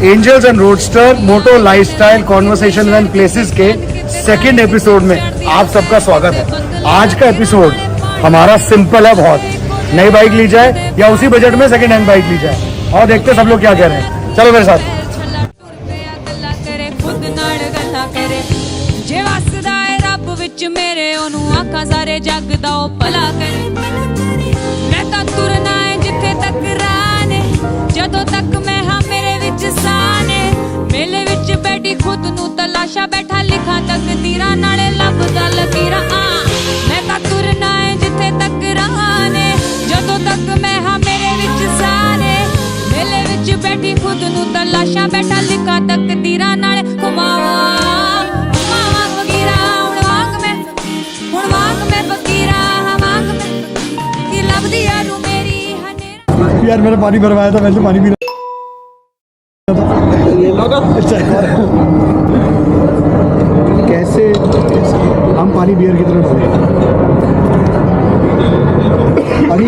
Angels and roadster moto lifestyle conversation and places के second episode में आप सबका स्वागत है। आज का एपिसोड हमारा सिंपल है बहुत। नई बाइक ली जाए या उसी बजट में सेकंड हैंड बाइक ली जाए, और देखते सब लोग क्या कह रहे हैं। चलो मेरे साथ। ਮੇਰੇ ਉਹਨੂੰ ਆਖਾਂ ਸਾਰੇ ਜੱਗ ਦਾ ਉਹ ਭਲਾ ਕਰੇ ਮੈਂ ਤਾਂ ਤੁਰਨਾ ਹੈ ਜਿੱਥੇ ਤੱਕ ਰਾਹ ਨੇ ਜਦੋਂ ਤੱਕ ਮੈਂ ਹਾਂ ਮੇਰੇ ਵਿੱਚ ਸਾਹ ਨੇ ਮੇਲੇ ਵਿੱਚ ਬੈਠੀ ਖੁਦ ਨੂੰ ਤਲਾਸ਼ਾ ਬੈਠਾ ਲਿਖਾਂ ਤਕਦੀਰਾਂ ਨਾਲੇ ਲੱਭਦਾ ਲਕੀਰਾਂ ਮੈਂ ਤਾਂ ਤੁਰਨਾ ਹੈ ਜਿੱਥੇ ਤੱਕ ਰਾਹ ਨੇ ਜਦੋਂ ਤੱਕ ਮੈਂ ਹਾਂ ਮੇਰੇ ਵਿੱਚ ਸਾਹ ਨੇ ਮੇਲੇ ਵਿੱਚ ਬੈਠੀ ਖੁਦ ਨੂੰ ਤਲਾਸ਼ਾ ਬੈਠਾ ਲਿਖਾਂ ਤਕਦੀਰਾਂ ਨਾਲੇ ਘੁਮਾਵਾਂ यार मैंने पानी भरवाया था, वैसे पानी भी कैसे हम पानी बियर की तरफ अभी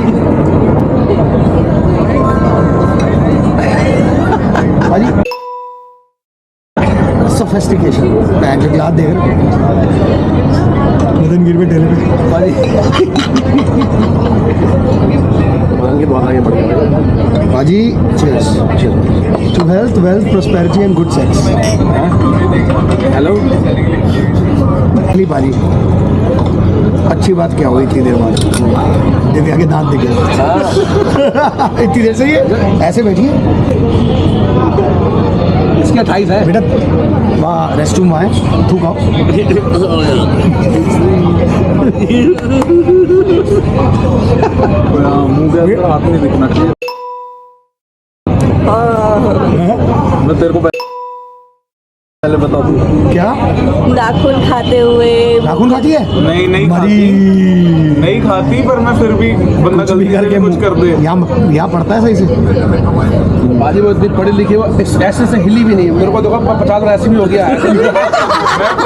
सोफिस्टिकेशन बैंक ग्लास देख मदन गिर पे टेले बाजी cheers to health, wealth, prosperity and good sex. Hello बाजी अच्छी बात क्या हुई इतनी देर बाद? दिव्या के दांत दिख गए इतनी देर से ये ऐसे बैठिए। इसके 28 है बेटा वहाँ रेस्ट रूम आए थूक आओ। मुंह के हाथ में दिखना चाहिए। मैं तेरे को पहले बता दूं क्या नाखून खाते हुए नाखून खाती है? नहीं खाती, नहीं खाती, पर मैं फिर भी बंदा कुछ भी करके कुछ कर दे। यहाँ पढ़ता है सही से। बाजी बहुत पढ़ी लिखी वो ऐसे से हिली भी नहीं। मेरे को देखो 50 ऐसे भी हो गया है।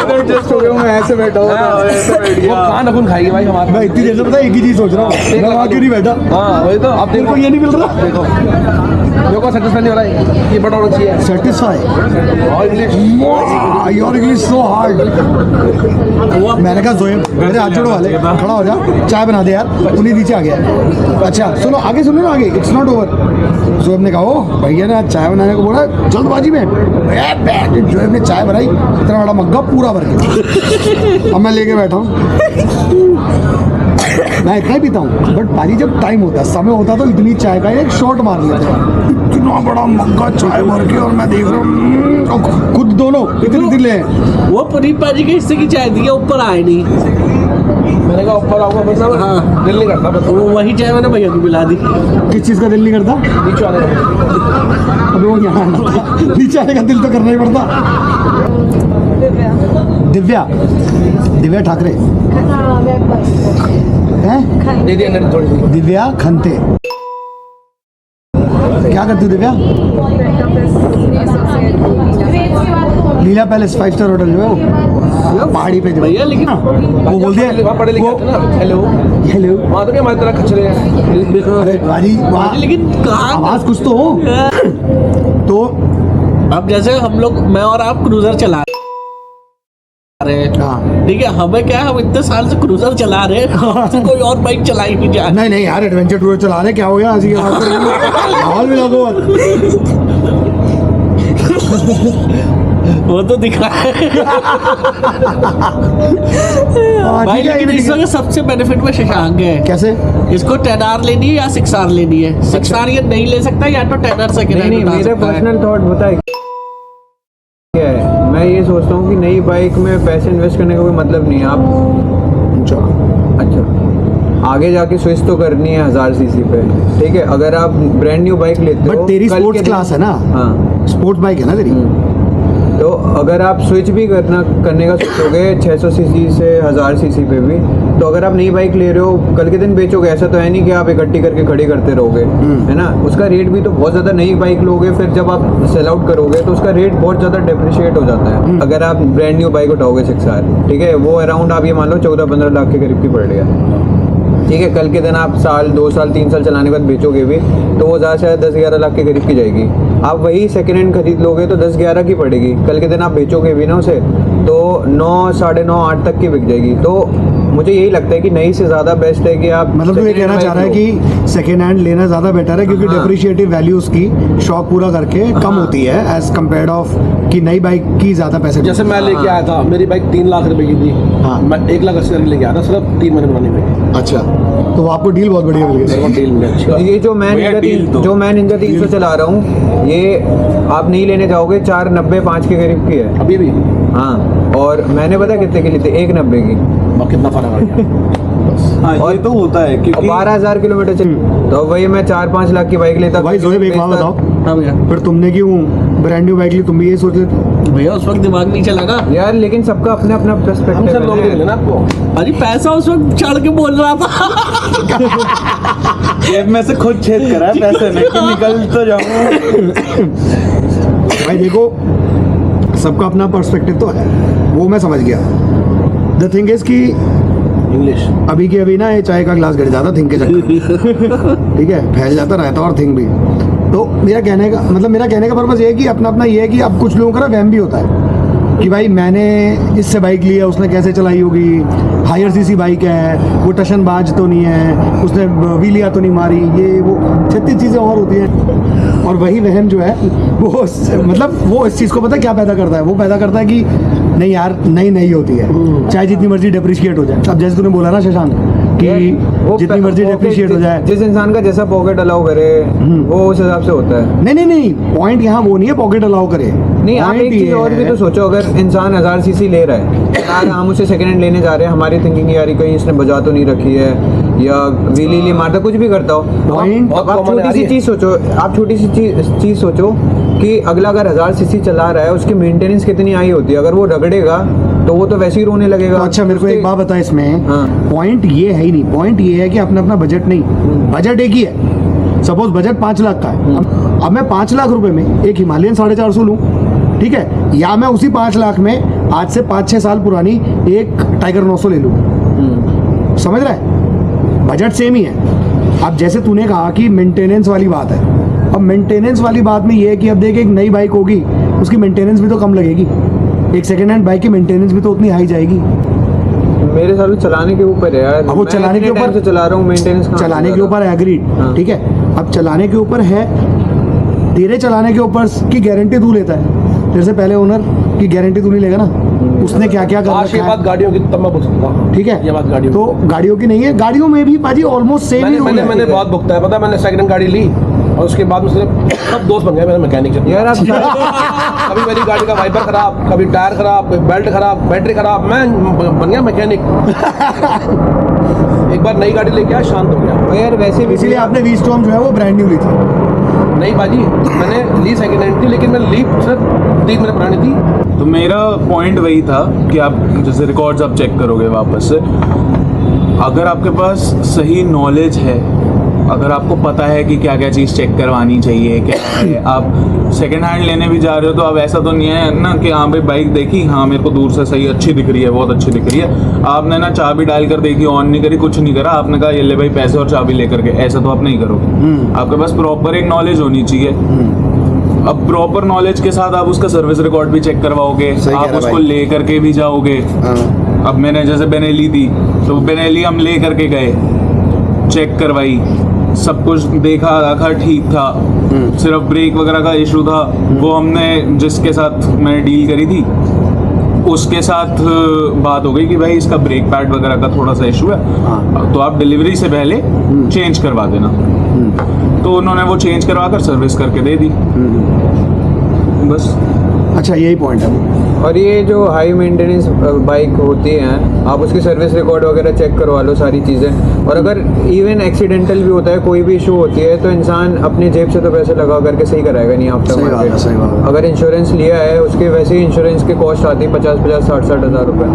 मैं एडजस्ट हो गया हूँ, मैं ऐसे बैठा हूँ। वो कहाँ नाखून खाएगी भाई हमारे? मैं इतनी देर से पता है एक ही चीज सोच रहा हूँ, मैं वहाँ क्यों नहीं बैठा। हाँ वही तो। अब तेरे को ये नहीं मिल रहा। देखो सेटिस्फाई नहीं हो रहा है, ये बड़ा होना चाहिए। सेटिस्फाई और English your English so hard. मैंने कहा जोएब मेरे हाथ जोड़ो वाले खड़ा हो जा, चाय बना दे यार। उन्हीं नीचे आ गया। अच्छा सुनो आगे, सुनो ना आगे, इट्स नॉट ओवर। जोएब ने कहा ओ भैया ने आज चाय बनाने को बोला जल्दबाजी में। जोएब ने चाय बनाई, इतना बड़ा मग्गा पूरा भर के अब मैं लेके बैठा हूँ। मैं इतना ही पीता हूँ, बट पानी जब टाइम होता है, समय होता तो इतनी चाय का एक शॉट मार लेते हैं। इतना बड़ा मग्गा चाय भर के, और मैं देख रहा हूँ खुद दोनों इतने दिले हैं। वो पनीर पाजी के हिस्से की चाय दी, ऊपर आए नहीं। मैंने कहा ऊपर आऊंगा, मतलब हाँ दिल नहीं करता। बस वो वही चाय मैंने भैया को पिला दी। किस चीज़ का दिल नहीं करता? नीचे आने का। अभी वो यहाँ आना था, नीचे आने का दिल तो करना ही पड़ता। दिव्या ठाकरे हैं? दे दिया थोड़ी सी। दिव्या खंते क्या करती हो दिव्या? लीला पैलेस 5 स्टार होटल जो है वो पहाड़ी पे जो भैया लेकिन वो बोल दिया वहाँ पढ़े लिखे थे ना। हेलो हेलो वहाँ तो क्या हमारी तरह खचरे हैं। अरे बाजी वहाँ लेकिन कहाँ आवाज कुछ तो हो। तो अब जैसे हम लोग, मैं और आप क्रूजर चला रहे हैं, हाँ ठीक है, हमें क्या है, हम इतने साल से क्रूजर चला रहे हैं, तो कोई और बाइक चलाई नहीं जा। नहीं यार एडवेंचर टूर चला रहे, क्या हो गया हंसी माहौल में लगो। वो तो दिखा है भाई। लेकिन इसमें सबसे बेनिफिट में शशांक है। कैसे? इसको 10R लेनी है या 6R लेनी है? 6R ये नहीं ले सकता, या तो 10R सेकंड हैंड उठा मेरे सकता है। पर्सनल थॉट बताए क्या है, मैं ये सोचता हूँ कि नई बाइक में पैसे इन्वेस्ट करने का कोई मतलब नहीं है। आप अच्छा आगे जाके स्विच तो करनी है 1000 सीसी पे, ठीक है। अगर आप ब्रांड न्यू बाइक लेते हो, बट तेरी स्पोर्ट्स क्लास है ना। हाँ स्पोर्ट्स बाइक है ना तेरी। तो अगर आप स्विच भी करने का सोचोगे 600 सीसी से 1000 सीसी पे भी, तो अगर आप नई बाइक ले रहे हो कल के दिन बेचोगे, ऐसा तो है नहीं कि आप इकट्ठी करके खड़ी करते रहोगे, है ना। उसका रेट भी तो बहुत ज़्यादा, नई बाइक लोगे फिर जब आप सेल आउट करोगे तो उसका रेट बहुत ज़्यादा डिप्रिशिएट हो जाता है। अगर आप ब्रांड न्यू बाइक उठाओगे 6R, ठीक है, वो अराउंड आप ये मान लो 14-15 लाख के करीब की पड़ गया। ठीक है, कल के दिन आप साल 2 साल 3 साल चलाने के बाद बेचोगे भी तो वो ज़्यादा से ज़्यादा 10-11 लाख के करीब की जाएगी। आप वही सेकेंड हैंड खरीद लोगे तो 10-11 की पड़ेगी, कल के दिन आप बेचोगे भी ना उसे तो 9, 9.5, 8 तक की बिक जाएगी। तो मुझे यही लगता है कि नई से ज़्यादा बेस्ट है कि आप मतलब तू ये कहना चाह रहा है कि सेकेंड हैंड लेना ज़्यादा बेटर है क्योंकि हाँ। डेप्रिशिएटिव वैल्यू उसकी शौक पूरा करके कम होती है एज कम्पेयर्ड ऑफ कि नई बाइक की ज़्यादा पैसे जैसे मैं लेके आया था, मेरी बाइक 3 लाख रुपए की थी, हाँ। मैं 1,80,000 की लेके आया था सिर्फ 3 महीने बनाने में। अच्छा, तो आपको डील बहुत बढ़िया मिल गई। डील में अच्छी। ये जो मैं निंजा 300 चला रहा हूँ ये आप नहीं लेने जाओगे 4,90-5 के करीब की है अभी भी हाँ, और मैंने पता कितने की ली थी 1,90 की। और कितना फर्क आ गया। हाँ, ये तो होता है क्योंकि 12,000 किलोमीटर चली तो वही मैं 4-5 लाख की बाइक लेता। भाई जोएब एक बात बताओ, हाँ भैया, फिर तुमने क्यों ब्रांड न्यू बाइक ली? तुम भी यही सोच लेते? भैया उस वक्त दिमाग नहीं चला ना यार लेकिन सबका अपना अपना हम सब पर्सपेक्टिव लोग देख है लेना आपको। अरे पैसा उस वक्त चढ़ के बोल रहा था। जेब में से खुद छेद करा है पैसे में कि निकल तो जाऊँ। भाई देखो, सबका अपना पर्सपेक्टिव तो है, वो मैं समझ गया। द थिंग इज कि इंग्लिश अभी के अभी ना ये चाय का ग्लास गिर जाता थिंक के चक्कर ठीक है, फैल जाता रहता और थिंक भी। तो मेरा कहने का पर्पस ये है कि अपना अपना ये है कि अब कुछ लोगों का ना वहम भी होता है कि भाई मैंने इससे बाइक ली है, उसने कैसे चलाई होगी, हायर सीसी बाइक है, वो टशनबाज तो नहीं है, उसने व्हीलिया तो नहीं मारी, ये वो 36 चीज़ें और होती हैं। और वही वहम जो है वो मतलब वो इस चीज़ को पता है क्या पैदा करता है? वो पैदा करता है कि नहीं यार नई होती है, चाहे जितनी मर्जी डेप्रिशिएट हो जाए। अब जैसे तूने बोला ना शशांक कि जितनी मर्जी डेप्रिशिएट हो जाए, जिस इंसान का जैसा पॉकेट अलाउ करे वो उस हिसाब से होता है। नहीं, पॉइंट यहाँ वो नहीं है पॉकेट अलाउ करे। नहीं, आप एक चीज और भी तो सोचो, अगर इंसान 1000 सीसी ले रहा है यार, हम उसे सेकंड हैंड लेने जा रहे हैं, हमारी थिंकिंग यार कहीं इसने बजा तो नहीं रखी है या व्हीली मारता कुछ भी करता हो। Point अब आप छोटी सी चीज सोचो, आप छोटी सी चीज सोचो कि अगला अगर 1000 सीसी चला रहा है उसकी मेंटेनेंस कितनी आई होती है, अगर वो रगड़ेगा तो वो तो वैसे ही रोने लगेगा। तो अच्छा मेरे को एक बात बता इसमें, हाँ। पॉइंट ये है ही नहीं, पॉइंट ये है कि अपना अपना बजट नहीं, बजट एक ही है। सपोज बजट 5 लाख का है, अब मैं 5 लाख रुपए में एक हिमालयन 450 लूँ, ठीक है, या मैं उसी 5 लाख में आज से 5-6 साल पुरानी एक टाइगर 900 ले लूँ। समझ रहा है? बजट सेम ही है। अब जैसे तूने कहा कि मेंटेनेंस वाली बात है, अब मेंटेनेंस वाली बात में ये है कि अब देख एक नई बाइक होगी उसकी मेंटेनेंस भी तो कम लगेगी, एक सेकेंड हैंड बाइक की मेंटेनेंस भी तो उतनी हाई जाएगी। मेरे हिसाब से चलाने के ऊपर है यार, अब वो मैं चलाने के इतने टाइम ऊपर से चला रहा हूँ, मेंटेनेंस चलाने के ऊपर एग्रीड, हाँ। ठीक है, अब चलाने के ऊपर है, तेरे चलाने के ऊपर की गारंटी तू लेता है, तेरे से पहले ओनर की गारंटी तू नहीं लेगा ना, उसने क्या क्या कर आज की रखा बात है, गाड़ियों की तब मैं पूछ सकता हूँ। ठीक है, ये बात गाड़ियों तो गाड़ियों की नहीं है, गाड़ियों में भी पाजी ऑलमोस्ट सेम ही रूल मैंने है। बहुत भुगता है, पता है, मैंने सेकंड हैंड गाड़ी ली और उसके बाद मुझसे सब दोस्त बन गए मेरे मैकेनिक से। यार आप कभी मेरी गाड़ी का वाइपर खराब, कभी टायर खराब, कभी बेल्ट खराब, बैटरी खराब, मैं बन गया मैकेनिक। एक बार नई गाड़ी लेके आया, शांत हो गया। यार वैसे भी इसीलिए आपने वी स्टॉर्म जो है वो ब्रांड न्यू ली थी। नहीं बाजी, मैंने ली सेकंड हैंड थी, लेकिन मैंने ली सिर्फ 3 महीने पुरानी थी। तो मेरा पॉइंट वही था कि आप जैसे रिकॉर्ड्स आप चेक करोगे वापस से, अगर आपके पास सही नॉलेज है, अगर आपको पता है कि क्या क्या चीज़ चेक करवानी चाहिए, क्या है, आप सेकंड हैंड लेने भी जा रहे हो तो अब ऐसा तो नहीं है ना कि हाँ भाई बाइक देखी, हाँ मेरे को दूर से सही अच्छी दिख रही है, बहुत अच्छी दिख रही है, आपने ना चाबी डाल कर देखी, ऑन नहीं करी, कुछ नहीं करा, आपने कहा ये ले भाई पैसे और चाबी लेकर के, ऐसा तो आप नहीं करोगे। आपके पास प्रॉपर एक नॉलेज होनी चाहिए। अब प्रॉपर नॉलेज के साथ आप उसका सर्विस रिकॉर्ड भी चेक करवाओगे, सही कह आप रहा उसको भाई। ले करके भी जाओगे। अब मैंने जैसे बेनेली थी तो बेनेली हम ले करके गए, चेक करवाई, सब कुछ देखा रखा, ठीक था, सिर्फ ब्रेक वगैरह का इशू था, वो हमने जिसके साथ मैंने डील करी थी उसके साथ बात हो गई कि भाई इसका ब्रेक पैड वगैरह का थोड़ा सा इशू है, तो आप डिलीवरी से पहले चेंज करवा देना। तो उन्होंने वो चेंज करवा कर सर्विस करके दे दी, बस। अच्छा यही पॉइंट है। और ये जो हाई मेंटेनेंस बाइक होती हैं, आप उसकी सर्विस रिकॉर्ड वगैरह चेक करवा लो सारी चीज़ें, और अगर इवन एक्सीडेंटल भी होता है, कोई भी इशू होती है, तो इंसान अपनी जेब से तो पैसे लगा करके सही कराएगा नहीं आफ्टर सही बात है, मार्केट। सही बात है। अगर इंश्योरेंस लिया है उसके वैसे ही इंश्योरेंस की कॉस्ट आती है 50-50, 60-60 हज़ार रुपये,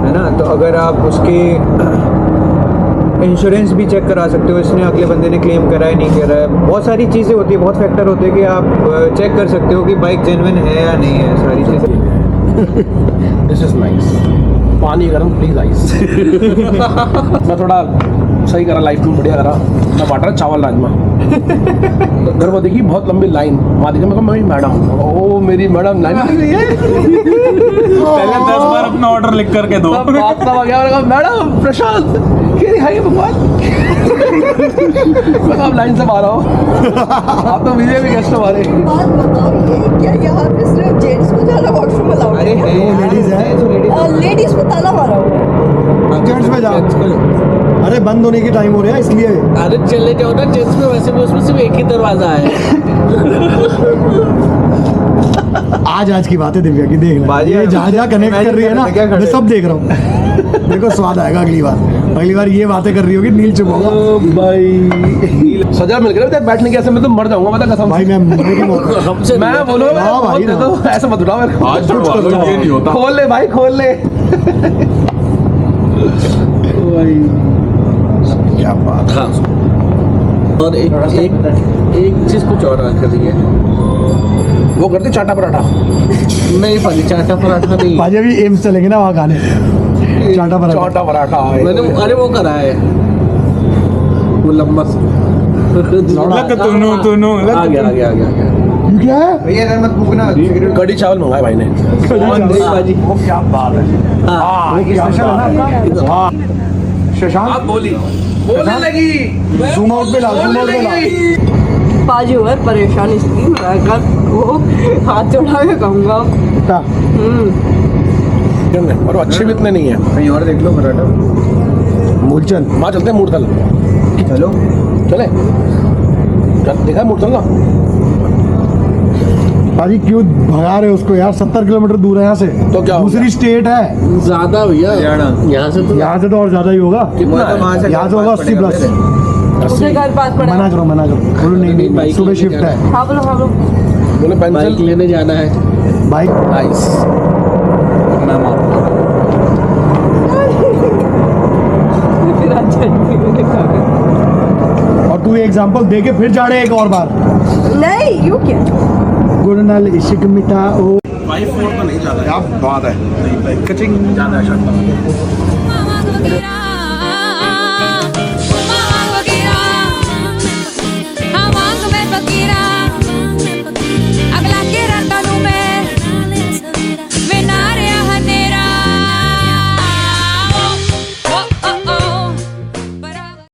है ना। तो अगर आप उसकी इंश्योरेंस भी चेक करा सकते हो, इसने अगले बंदे ने क्लेम करा है नहीं करा है, बहुत सारी चीज़ें होती है, बहुत फैक्टर होते हैं कि आप चेक कर सकते हो कि बाइक जेन्युइन है या नहीं है, सारी चीज़ें। दिस इज नाइस पानी गर्म प्लीज आइस मैं थोड़ा सही करा लाइफ में बढ़िया करा टमाटर चावल राजमा तो घर में देखी बहुत लंबी लाइन वहाँ देखा मैं कहा मेरी मैडम ओ मेरी मैडम लाइन लग रही है पहले 10 बार अपना ऑर्डर लिख करके दो तब बात तब आ गया मैंने कहा मैडम प्रशांत क्या दिखाइए भगवान मैं कहा, आप लाइन से मारा हो आप तो विजय भी गेस्ट हमारे बात बताओ क्या यहाँ पे सिर्फ जेंट्स को जाना वॉशरूम अलाउड है वो लेडीज है लेडीज को ताला मारा हुआ है जेंट्स में जाओ अरे बंद होने की टाइम हो रहा है इसलिए अरे चले जाओ ना जेंट्स में वैसे भी उसमें सिर्फ एक ही दरवाजा है आज की बात है दिव्या की देख बाजी, ये जहाँ जहाँ कनेक्ट कर रही है ना क्या खड़े? मैं सब देख रहा हूँ देखो स्वाद आएगा अगली बार ये बातें कर रही होगी नील चुप होगा भाई सजा मिल गया बैठने के ऐसे मैं तो मर जाऊंगा मैं तो कसम भाई मैं मरने की मौत हमसे मैं बोलूंगा हाँ भाई दे ना। दो ऐसे मत उठाओ मेरे को। आज जुड़वा लो ये नहीं होता खोल ले भाई खोल ले क्या बात हाँ और एक चीज कुछ और कर रही है वो करते चाटा पराठा नहीं पाजी चाटा पराठा नहीं भाजी अभी एम्स चलेंगे ना वहाँ खाने चाटा पराठा चाटा पराठा मैंने अरे वो करा है वो लंबा लग तुनु आ गया क्या है भैया इधर मत पूछना सिगरेट कड़ी चावल मंगाए भाई ने बाजी वो क्या बात है हाँ वो स्पेशल है ना वाह शशांक बोली बोलने लगी जूम आउट पे ला बाजू है परेशान इसकी मैं कर वो हाथ चढ़ा के कहूँगा क्या? और वो अच्छे भी इतने नहीं है कहीं और देख लो पराठा मूलचंद वहाँ चलते हैं मूर्तल चलो चले देखा मूर्तल ना भाजी क्यों भगा रहे हो उसको यार 70 किलोमीटर दूर है यहाँ से तो क्या हो दूसरी स्टेट है ज्यादा भैया यहाँ से तो यहाँ से तो और ज्यादा ही होगा कितना है? यहाँ से होगा 80 प्लस उसके घर पास पड़ा मना करो बोलो नहीं नहीं, बाइक सुबह लेके शिफ्ट जाना है हाँ बोलो बोले बाइक पेंसिल लेने जाना है बाइक नाइस फिर अच्छा और तू ये एग्जांपल दे के फिर जा रहे एक और बार नहीं यू क्या गुड़ नाल इश्क मिटा ओ 5-4 तो नहीं जाता क्या बात है कचिंग जाना है मामा वगैरह